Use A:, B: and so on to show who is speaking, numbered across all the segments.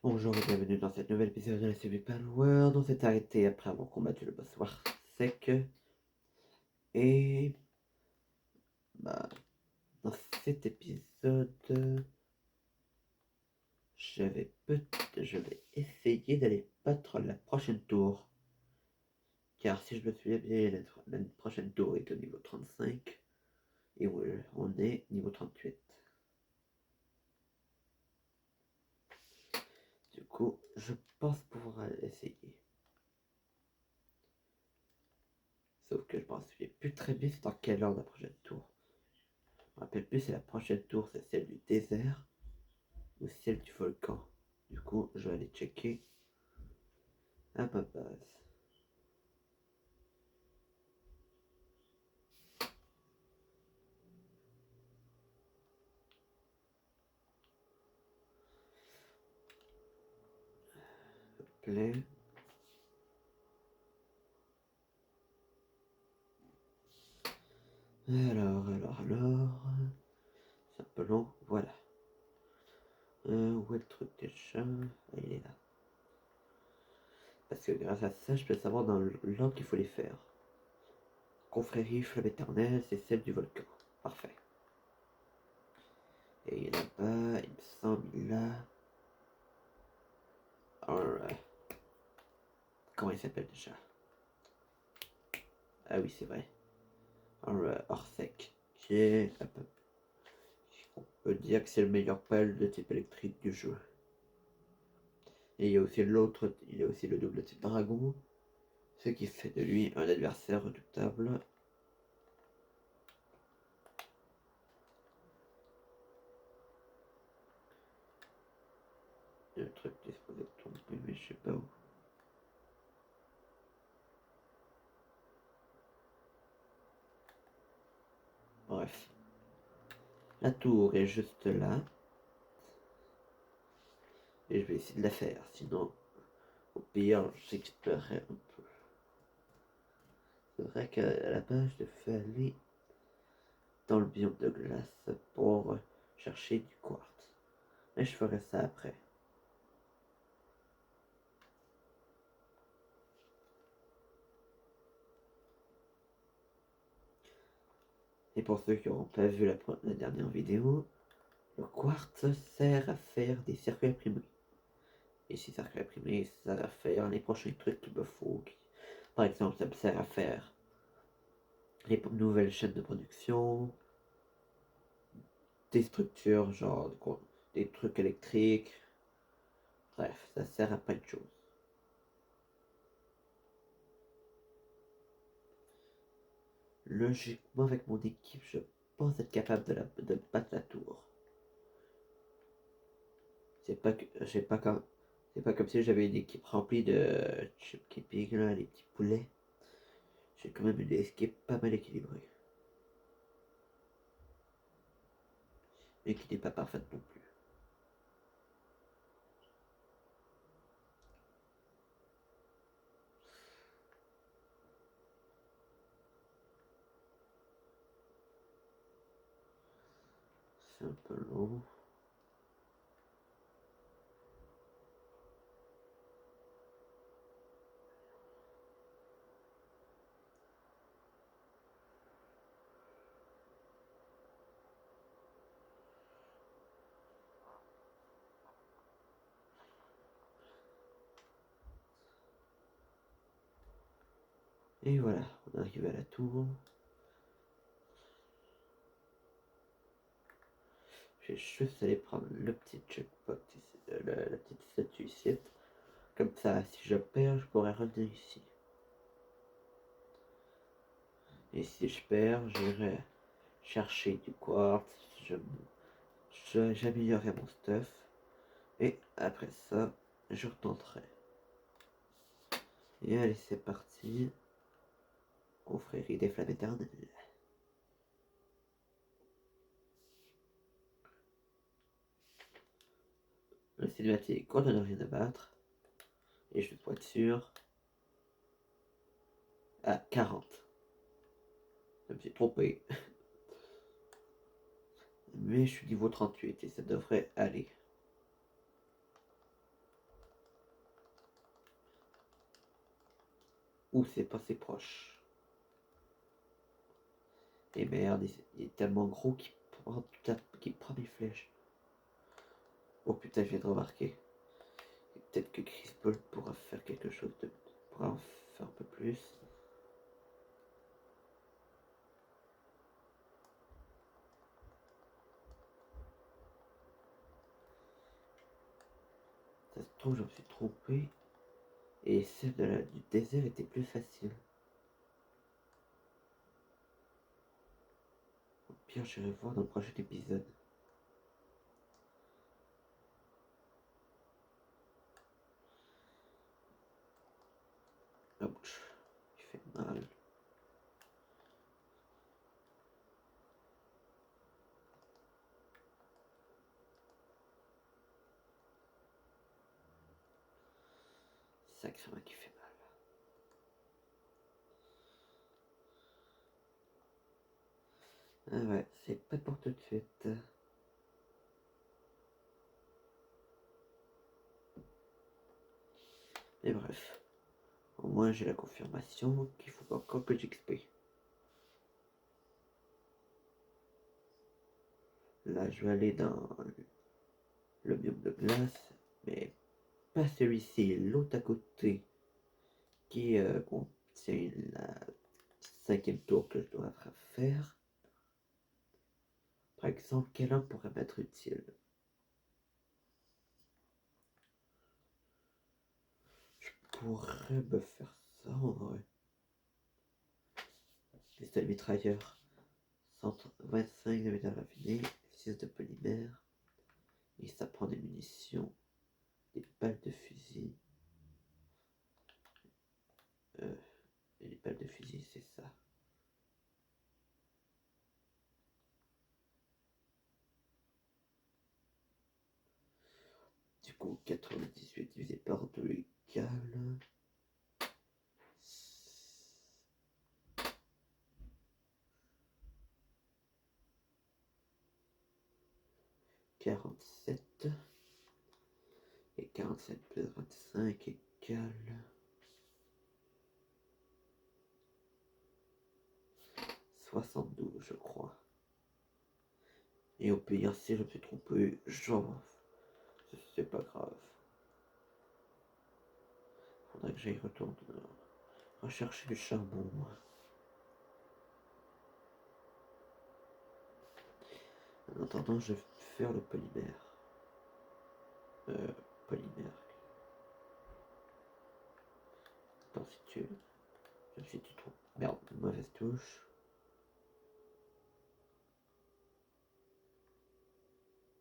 A: Bonjour et bienvenue dans cette nouvelle épisode de la série Palworld. On s'est arrêté après avoir combattu le boss Warsec. Et bah, dans cet épisode, je vais essayer d'aller battre la prochaine tour. Car si je me souviens bien, la prochaine tour est au niveau 35. Et on est niveau 38. Du coup, je pense pouvoir essayer. Sauf que je m'en souviens plus très bien c'est dans quelle heure la prochaine tour. Je me rappelle plus si la prochaine tour c'est celle du désert ou celle du volcan. Du coup, je vais aller checker à ma base. Play. Alors. C'est un peu long. Voilà. Où est le truc déjà? Ah, il est là. Parce que grâce à ça, je peux savoir dans l'ordre qu'il faut les faire. Confrérie, flamme éternelle, c'est celle du volcan. Parfait. Et là-bas, il me semble là. Alright. Comment il s'appelle déjà? Ah oui, c'est vrai. Alright, Orsec. Qui est. On peut dire que c'est le meilleur pal de type électrique du jeu. Et il y a aussi l'autre, il y a aussi le double type dragon, ce qui fait de lui un adversaire redoutable. Il y a un truc qui est supposé tomber, mais je sais pas où. Bref. La tour est juste là. Et je vais essayer de la faire, sinon, au pire, je s'explorerai un peu. C'est vrai qu'à la base, je devais aller dans le biome de glace pour chercher du quartz. Mais je ferai ça après. Et pour ceux qui n'auront pas vu la dernière vidéo, le quartz sert à faire des circuits imprimés. Et ces circuits imprimés, ça sert à faire les prochains trucs qu'il me faut. Par exemple, ça me sert à faire les nouvelles chaînes de production, des structures, genre des trucs électriques. Bref, ça sert à plein de choses. Logiquement, avec mon équipe, je pense être capable de battre la tour. C'est pas que j'ai pas comme c'est pas comme si j'avais une équipe remplie de chip keeping là, les petits poulets. J'ai quand même une équipe pas mal équilibrée. Mais qui n'est pas parfaite non plus. C'est un peu long. Et voilà, on est arrivé à la tour. J'ai juste allé prendre le petit checkpoint ici, la petite statue ici. Comme ça, si je perds, je pourrais revenir ici. Et si je perds, j'irai chercher du quartz. J'améliorerai mon stuff. Et après ça, je retenterai. Et allez, c'est parti. Confrérie des flammes éternelles. Le cinématique, on n'a rien à battre. Et je dois être sûr. À 40. Je me suis trompé. Mais je suis niveau 38 et ça devrait aller. ou c'est pas assez proche. Et merde, il est tellement gros qu'il prend mes flèches. Oh putain, je viens de remarquer. Peut-être que Chris Paul pourra faire quelque chose de... pourra en faire un peu plus. Ça se trouve, je me suis trompé. Et celle du désert était plus facile. Au pire, j'irai voir dans le prochain épisode. Ouch, il fait mal. Sacrément qui fait mal. Ah ouais, c'est pas pour tout de suite. Mais bref, au moins j'ai la confirmation qu'il faut encore que j'XP. Là, je vais aller dans le biome de glace, mais pas celui-ci, l'autre à côté, qui contient la 5e tour que je dois faire. Par exemple, quel arme pourrait m'être utile? Je pourrais me faire ça en vrai. Pistolet mitrailleur, 125 de métal raffiné, 6 de polymère, et ça prend des munitions, des balles de fusil. Et les balles de fusil, c'est ça. Du coup, 98 divisé par 2 égale 47. Et 47 plus 25 égale 72, je crois. Et au pire, si je me suis trompé, c'est pas grave. Faudrait que j'aille retourner rechercher du charbon. En attendant, je vais faire le polymère. Polymère. Attends, si tu... Je me suis trompé. Merde, mauvaise touche.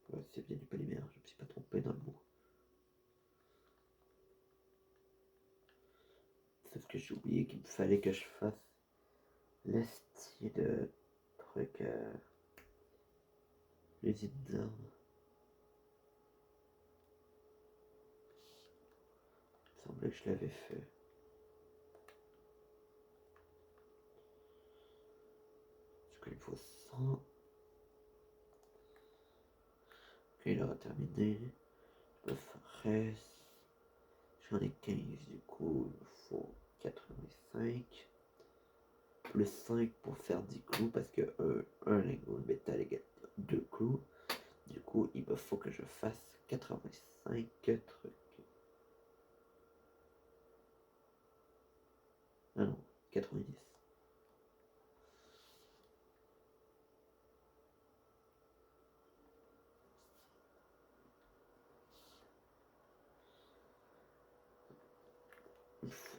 A: Ouais, c'est bien du polymère, je me suis pas trompé dans le mot. Sauf que j'ai oublié qu'il me fallait que je fasse l'esti de truc l'usine d'armes. Il me semblait que je l'avais fait. Du coup, il faut 100. Ok, il aura terminé. Je peux faire j'en ai 15, du coup, il me faut 85. Plus 5 pour faire 10 clous, parce que un lingot de métal égale 2 clous. Du coup, il me faut que je fasse 85 trucs. Ah non, 90.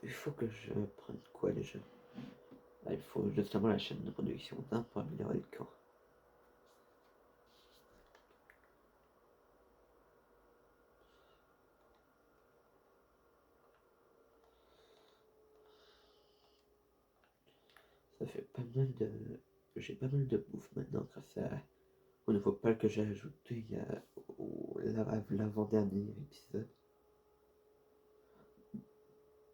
A: Il faut que je prenne quoi déjà? Là, il faut justement la chaîne de production d'armes pour améliorer le camp. Ça fait pas mal de... J'ai pas mal de bouffe maintenant grâce au nouveau pal que j'ai ajouté l'avant-dernier épisode.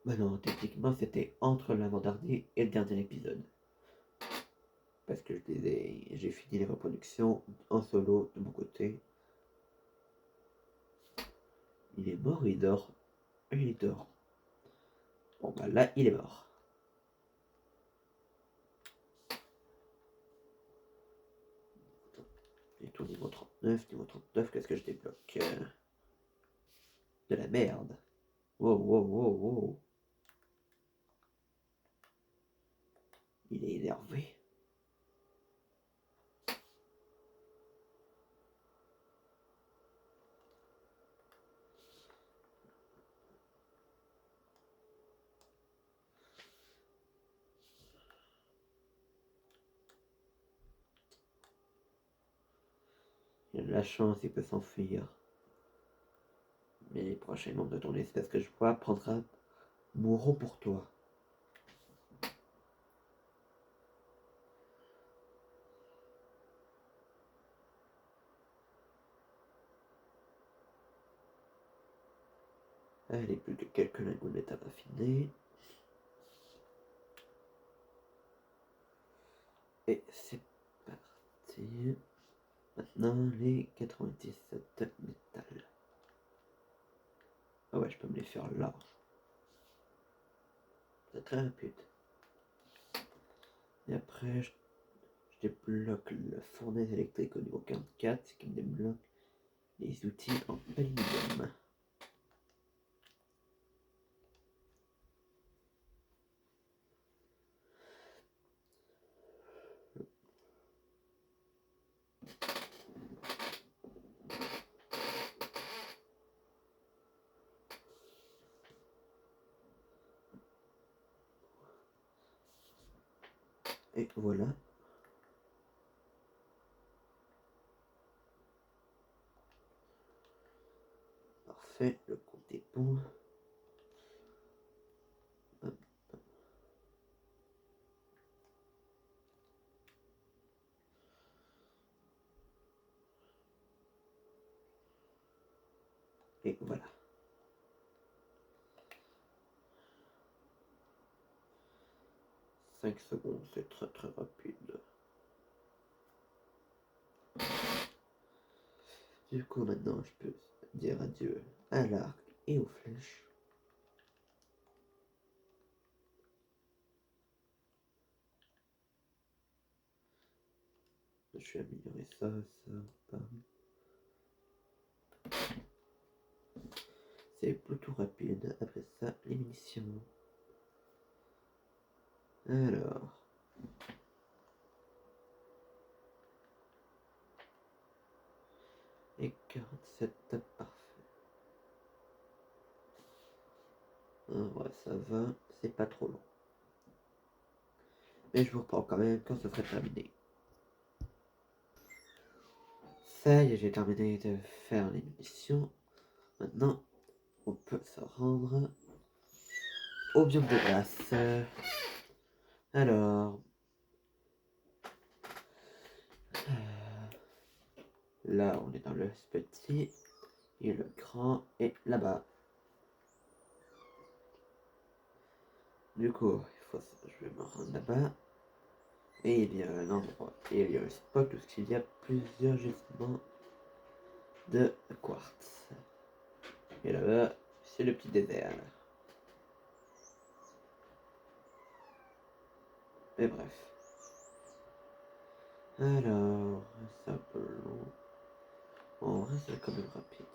A: Bah non, techniquement c'était entre l'avant-dernier et le dernier épisode. Parce que j'ai fini les reproductions en solo de mon côté. Il est mort, il dort. Il dort. Bon bah là, il est mort. Et tout niveau 39, niveau 39, qu'est-ce que je débloque? De la merde. Wow, wow, wow, wow. Il est énervé. Il a de la chance, il peut s'enfuir. Mais les prochains membres de ton espèce que je vois mourront pour toi. Allez, plus que quelques lingots à raffiner. Et c'est parti. Maintenant, les 97 métal. Ah ouais, je peux me les faire large. C'est très rapide. Et après, je débloque la fournaise électrique au niveau 44, ce qui me débloque les outils en aluminium. Et voilà. Parfait, le compte est bon. Et voilà. 5 secondes, c'est très très rapide. Du coup, maintenant, je peux dire adieu à l'arc et aux flèches. Je vais améliorer ça, bam. C'est plutôt rapide. Après ça, les munitions. Alors. Et 47, parfait. Ouais, ça va, c'est pas trop long. Mais je vous reprends quand même quand ce sera terminé. Ça y est, j'ai terminé de faire les munitions. Maintenant, on peut se rendre au biome de glace. Alors, là, on est dans le petit et le grand est là-bas. Du coup, je vais me rendre là-bas. Et il y a un endroit, et il y a un spot où il y a plusieurs gisements de quartz. Et là-bas, c'est le petit désert. Mais bref. Alors, c'est un peu long. En vrai, c'est quand même rapide.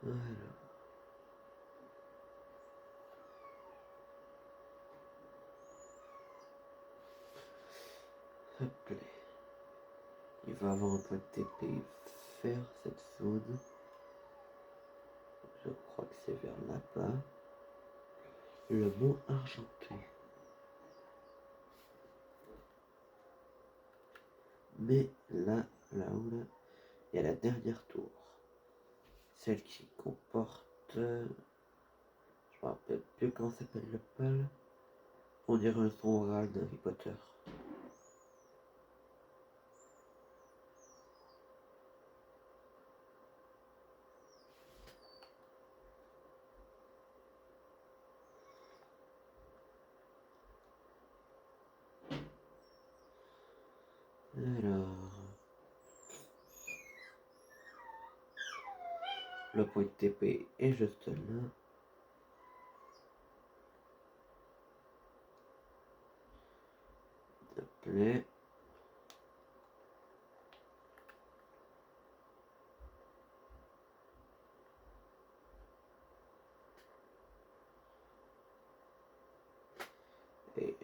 A: Alors, hop là. Il va avoir un point de TP faire cette zone. Je crois que c'est vers là-bas. Le mont argenté. Mais là-haut, là, il y a la dernière tour. Celle qui comporte... je me rappelle plus comment s'appelle le pal. On dirait un son oral d'Harry Potter. Alors, le point de TP est juste là. Plaît. Et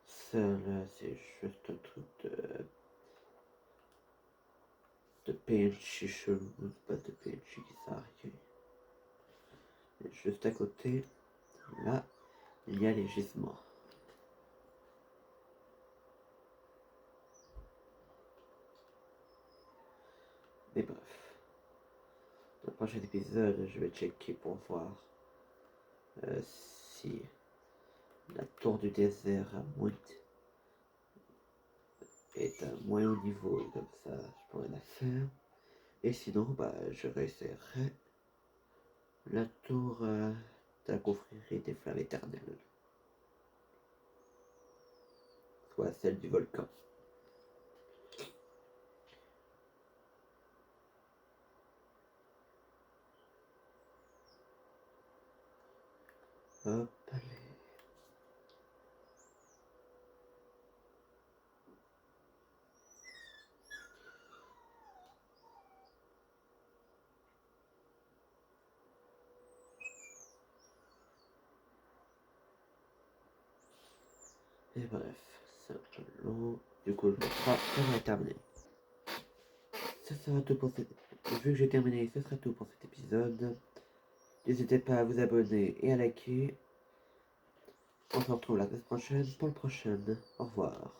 A: ça là, c'est juste un truc de PNG chelou, pas de PNG qui sert à rien. Et juste à côté, là, il y a les gisements. Mais bref, dans le prochain épisode, je vais checker pour voir si la tour du désert est à moins haut niveau, et comme ça, je pourrais la faire. Et sinon, bah, je réessayerai la tour de la confrérie des flammes éternelles, soit celle du volcan. Hop, allez. Et bref, c'est un peu long. Du coup, je crois que ça va terminer. Ça sera tout pour cette... Vu que j'ai terminé, ce sera tout pour cet épisode. N'hésitez pas à vous abonner et à liker. On se retrouve la semaine prochaine pour le prochain. Au revoir.